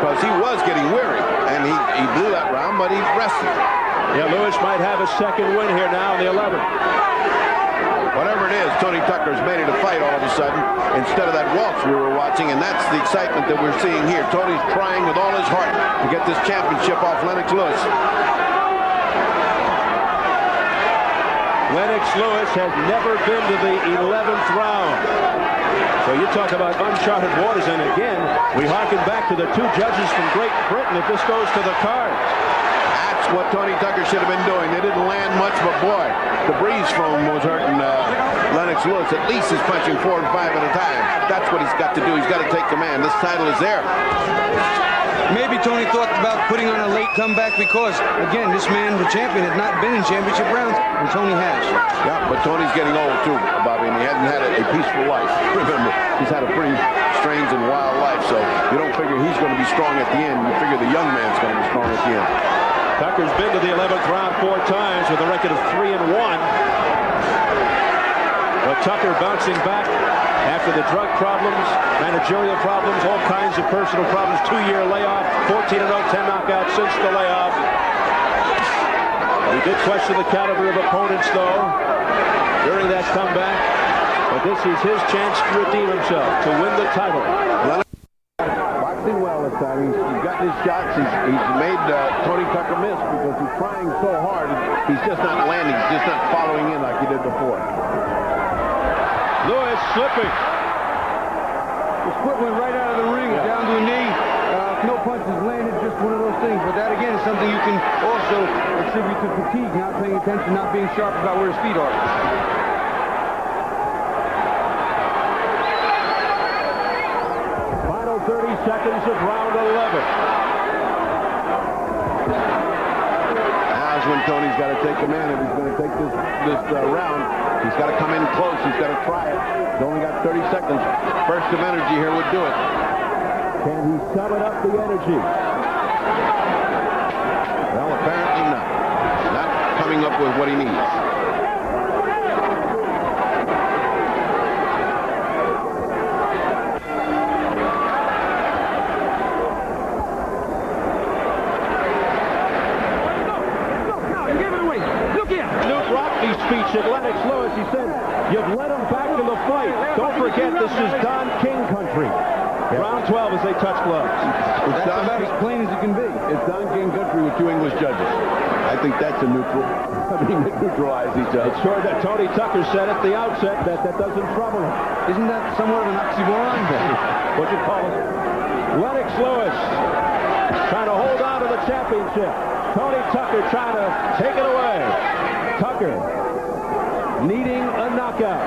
Because he was getting weary, and he blew that round, but he rested. Yeah, Lewis might have a second win here now in the 11th. Whatever it is, Tony Tucker's made it a fight all of a sudden, instead of that waltz we were watching, and that's the excitement that we're seeing here. Tony's trying with all his heart to get this championship off Lennox Lewis. Lennox Lewis has never been to the 11th round. So you talk about uncharted waters, and again, we harken back to the 2 judges from Great Britain if this goes to the cards. That's what Tony Tucker should have been doing. They didn't land much, but boy, the breeze foam was hurting Lennox Lewis. At least he's punching 4 and 5 at a time. That's what he's got to do. He's got to take command. This title is there. Maybe Tony thought about putting on a late comeback because, again, this man, the champion, had not been in championship rounds, and Tony has. Yeah, but Tony's getting old too, Bobby, and he hasn't had a peaceful life. Remember, he's had a pretty strange and wild life, so you don't figure he's going to be strong at the end. You figure the young man's going to be strong at the end. Tucker's been to the 11th round 4 times with a record of 3-1. But Tucker bouncing back after the drug problems, managerial problems, all kinds of personal problems, 2-year layoff, 14-0, 10 knockouts since the layoff. He did question the caliber of opponents, though, during that comeback. But this is his chance to redeem himself, to win the title. Boxing well this time. He's got his shots. He's made Tony Tucker miss because he's trying so hard. He's just not landing. He's just not following in like he did before. Lewis slipping. His foot went right out of the ring, down to a knee. no punches landed, just one of those things. But that, again, is something you can also attribute to fatigue, not paying attention, not being sharp about where his feet are. Final 30 seconds of round 11. Now's when Tony's got to take command. If he's going to take this round, he's got to come in close. He's got to try it. He's only got 30 seconds. Burst of energy here would do it. Can he summon up the energy? Well, apparently not. Not coming up with what he needs. Speech at Lennox Lewis, he said, you've led him back to the fight. Don't forget, this is Don King country. Yeah. Round 12 as they touch gloves. That's about as plain as it can be. It's Don King country with 2 English judges. I think that's a neutral. I mean, they neutralize each other. It's sure that Tony Tucker said at the outset that doesn't trouble him. Isn't that somewhat of an oxymoron? What you call it? Lennox Lewis trying to hold on to the championship. Tony Tucker trying to take it away. Tucker needing a knockout.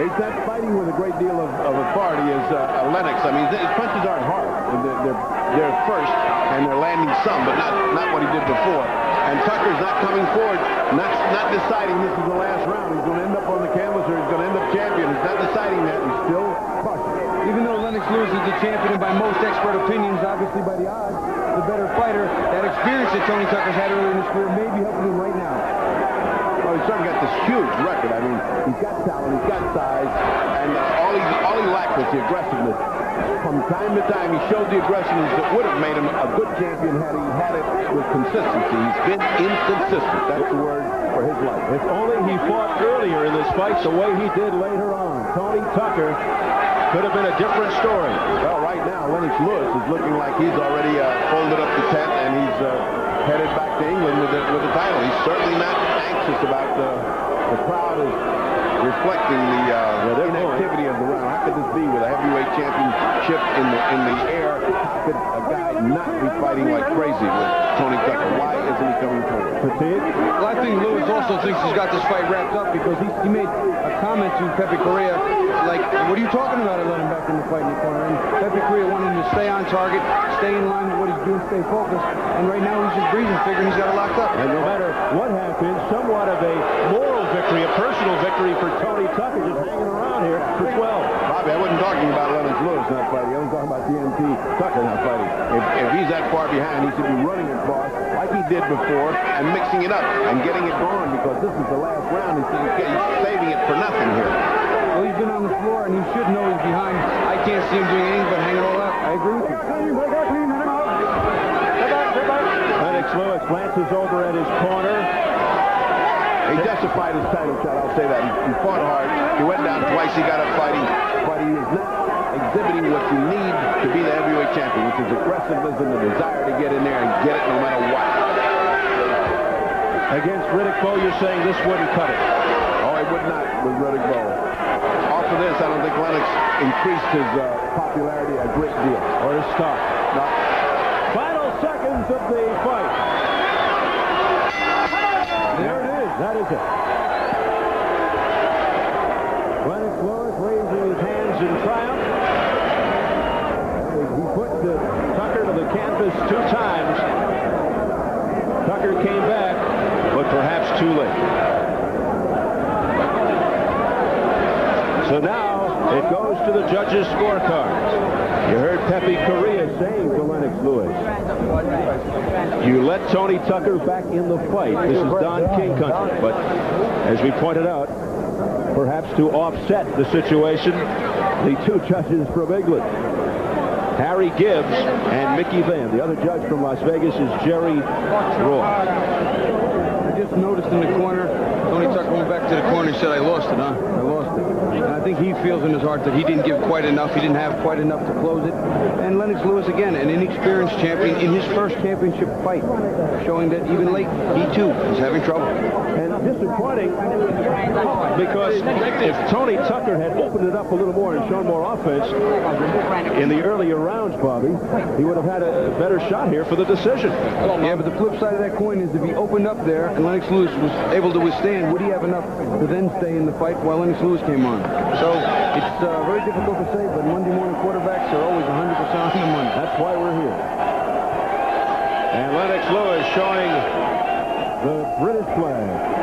He's not fighting with a great deal of authority as Lennox. I mean, his punches aren't hard. They're first, and they're landing some, but not what he did before. And Tucker's not coming forward, not deciding this is the last round. He's going to end up on the canvas or he's going to end up champion. He's not deciding that. He's still cautious. Even though Lennox Lewis is the champion, and by most expert opinions, obviously by the odds, the better fighter, that experience that Tony Tucker's had earlier in his career may be helping him right now. Well, he's certainly got this huge record. I mean, he's got talent, he's got size, and all he lacked was the aggressiveness. From time to time, he showed the aggressiveness that would have made him a good champion had he had it with consistency. He's been inconsistent. That's the word for his life. If only he fought earlier in this fight the way he did later on. Tony Tucker could have been a different story. Well, right now, Lennox Lewis is looking like he's already folded up the tent and he's headed back to England with the title. He's certainly not anxious about the crowd is reflecting the inactivity of the round. How could this be with a heavyweight championship in the air? How could a guy not be fighting like crazy with Tony Tucker? Why isn't he coming forward? Fatigue? Well, I think Lewis also thinks he's got this fight wrapped up because he made a comment to Pepe Correa, like, what are you talking about? I let him back in the fight in the corner. And Pepe Correa wanted him to stay on target, stay in line with what he's doing, stay focused. And right now he's just breathing, figuring he's got it locked up. And no matter what happens, somewhat of a moral victory, a personal victory for Tony Tucker, just hanging around here for 12. Bobby, I wasn't talking about Lennox Lewis not fighting. I was talking about TNT Tucker not fighting. If he's that far behind, he should be running across like he did before and mixing it up and getting it going because this is the last round. He's saving it for nothing here. Well, he's been on the floor, and he should know he's behind. I can't see him doing anything but hanging all up. I agree with you. Lennox Lewis glances over at his corner. He justified his title shot, I'll say that. He fought hard. He went down twice. He got up fighting. But he is not exhibiting what you need to be the heavyweight champion, which is aggressiveness and the desire to get in there and get it no matter what. Against Riddick Bowe, you're saying this wouldn't cut it. Oh, it would not with Riddick Bowe. Off of this, I don't think Lennox increased his popularity a great deal. Or his stock. No. Final seconds of the fight. There it is. That is it. Lennox Lewis raising his hands in triumph. He put Tucker to the canvas 2 times. Tucker came back, but perhaps too late. So now it goes to the judges' scorecards. You heard Pepe Correa saying to Lennox Lewis, you let Tony Tucker back in the fight. This is Don King country. But as we pointed out, perhaps to offset the situation, the 2 judges from England, Harry Gibbs and Mickey Van. The other judge from Las Vegas is Jerry Roy. I just noticed in the corner, Tony Tucker went back to the corner and said, I lost it, huh? I lost And I think he feels in his heart that he didn't give quite enough. He didn't have quite enough to close it. And Lennox Lewis, again, an inexperienced champion in his first championship fight, showing that even late, he too is having trouble. And disappointing because if Tony Tucker had opened it up a little more and shown more offense in the earlier rounds, Bobby, he would have had a better shot here for the decision. Yeah, but the flip side of that coin is if he opened up there and Lennox Lewis was able to withstand, would he have enough to then stay in the fight while Lennox Lewis came on? So it's very difficult to say, but Monday morning quarterbacks are always 100% on the money. That's why we're here. And Lennox Lewis showing the British flag.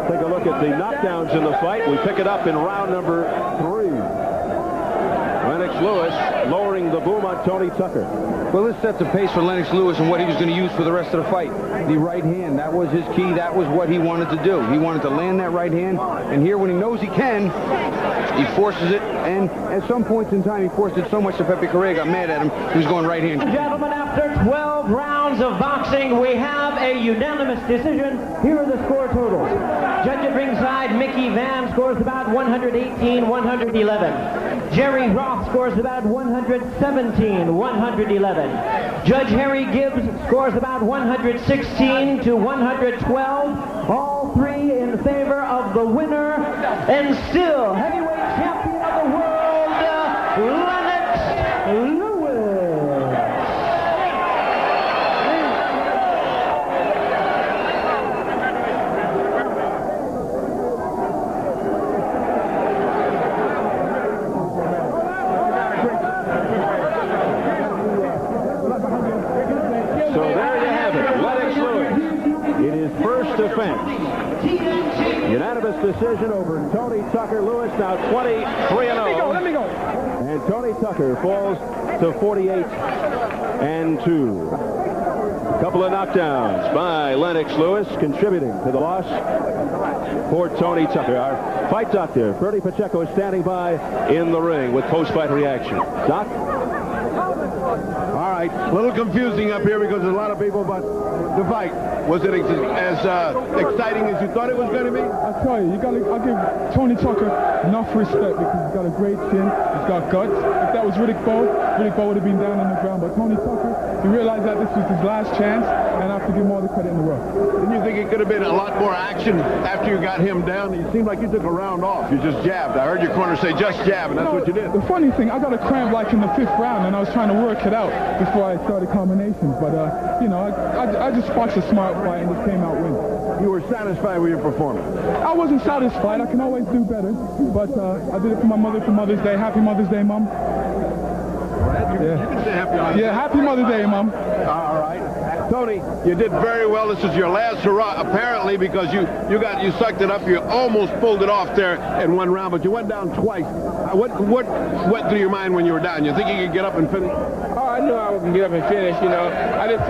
Take a look at the knockdowns in the fight. We pick it up in round number 3. Lennox Lewis lowering the boom on Tony Tucker. Well, this sets the pace for Lennox Lewis and what he was going to use for the rest of the fight. The right hand, that was his key. That was what he wanted to do. He wanted to land that right hand. And here, when he knows he can, he forces it. And at some points in time, he forced it so much that Pepe Correa got mad at him. He was going right hand. Gentlemen, after 12 rounds of boxing, we have a unanimous decision. Here are the score totals. Judge at ringside, Mickey Van scores about 118-111. Jerry Roth scores about 117-111. Judge Harry Gibbs scores about 116-112. All three in favor of the winner and still heavyweight champion of the world, Lennox Lewis. Defense. Unanimous decision over Tony Tucker. Lewis now 23-0. Let me go. And Tony Tucker falls to 48-2. Couple of knockdowns by Lennox Lewis, contributing to the loss for Tony Tucker. Our fight doctor, Bertie Pacheco, is standing by in the ring with post-fight reaction. Doc? All right, a little confusing up here because there's a lot of people, but the fight, was it as exciting as you thought it was going to be? I tell you, I'll give Tony Tucker enough respect because he's got a great chin, he's got guts. If that was Riddick Bowe would have been down on the ground. But Tony Tucker, he realized that this was his last chance, and I have to give him all the credit in the world. Didn't you think it could have been a lot more action after you got him down? It seemed like you took a round off. You just jabbed. I heard your corner say just jab, and that's what you did. The funny thing, I got a cramp like in the 5th round, and I was trying to work it out before I started combinations. But, you know, I just watched a smart fight and just came out winning. You were satisfied with your performance? I wasn't satisfied. I can always do better. But I did it for my mother for Mother's Day. Happy Mother's Day, Mom. You can say happy Mother's Day. Yeah, happy Mother's Day, Mom. All right. Tony, you did very well. This is your last hurrah, apparently, because you sucked it up. You almost pulled it off there in 1 round, but you went down twice. What went through your mind when you were down? You think you could get up and finish? Oh, I knew I would get up and finish, you know. I just,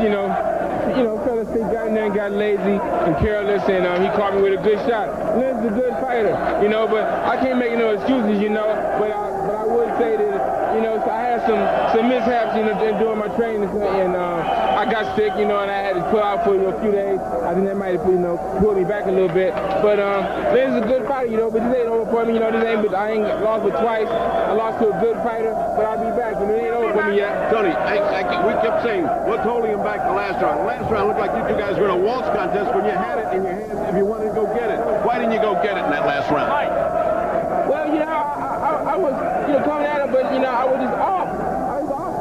fell asleep, got in there and got lazy and careless, and he caught me with a good shot. Lynn's a good fighter, but I can't make no excuses, but I would say that, so I had some mishaps, during my training, and I got sick, and I had to pull out for a few days. I think that might have, pulled me back a little bit. But Lynn's a good fighter, but this ain't over for me, I ain't lost but twice. I lost to a good fighter, but I'll be back, it ain't over for me yet. Tony, we kept saying, what's holding him back the last round? The last round looked like you two guys were in a waltz contest when you had it in your hands if you wanted to go get it. Why didn't you go get it in that last round? Well, I was, coming at it, but, I was just off. I was off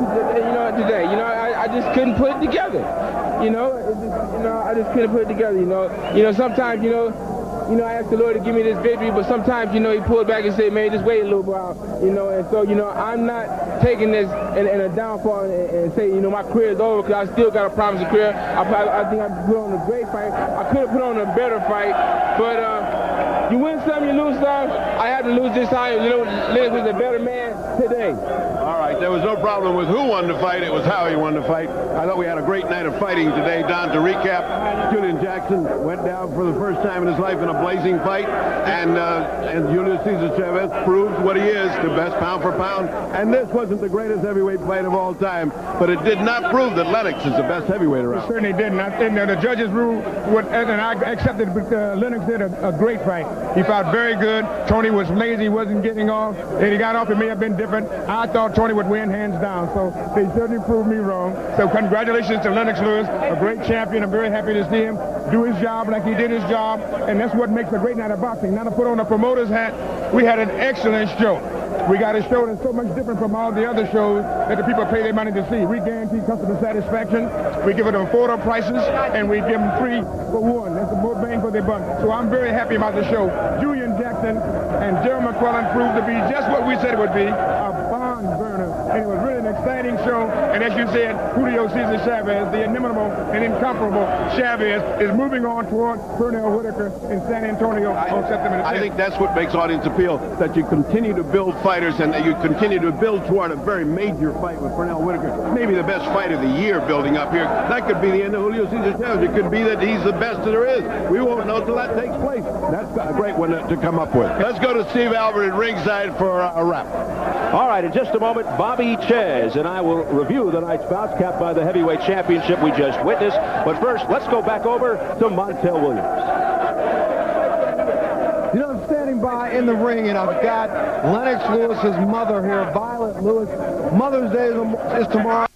today. I just couldn't put it together. I just couldn't put it together, sometimes, I asked the Lord to give me this victory, but sometimes, he pulled back and said, man, just wait a little while, and so, I'm not taking this in a downfall and say, my career is over, because I still got a promising career. I think I put on a great fight. I could have put on a better fight, but you win some, you lose some. I had to lose this time. Lennox was a better man today. All right, there was no problem with who won the fight. It was how he won the fight. I thought we had a great night of fighting today. Don, to recap, Julian Jackson went down for the first time in his life in a blazing fight, and Julio Cesar Chavez proved what he is, the best pound for pound. And this was wasn't the greatest heavyweight fight of all time, but it did not prove that Lennox is the best heavyweight around. It certainly didn't. And the judges ruled, and I accepted Lennox did a great fight. He fought very good. Tony was lazy, wasn't getting off. And he got off, it may have been different. I thought Tony would win hands down, so they certainly proved me wrong. So congratulations to Lennox Lewis, a great champion. I'm very happy to see him do his job like he did his job, and that's what makes a great night of boxing. Now to put on a promoter's hat, we had an excellent show. We got a show that's so much different from all the other shows that the people pay their money to see. We guarantee customer satisfaction. We give them affordable prices, and we give them 3 for 1. That's the more bang for their buck. So I'm very happy about the show. Julian Jackson and Gerald McClellan proved to be just what we said it would be, a barn burner. And it was really an exciting show. And as you said, Julio Cesar Chavez, the inimitable and incomparable Chavez, is moving on toward Pernell Whitaker in San Antonio on September the 10th. I think that's what makes audience appeal, that you continue to build fighters and that you continue to build toward a very major fight with Pernell Whitaker. Maybe the best fight of the year building up here. That could be the end of Julio Cesar Chavez. It could be that he's the best that there is. We won't know until that takes place. That's a great one to come up with. Let's go to Steve Albert at ringside for a wrap. All right, in just a moment, Bobby Ches and I will review the night's bouts capped by the heavyweight championship we just witnessed. But first, let's go back over to Montel Williams. You know, I'm standing by in the ring, and I've got Lennox Lewis's mother here, Violet Lewis. Mother's Day is tomorrow.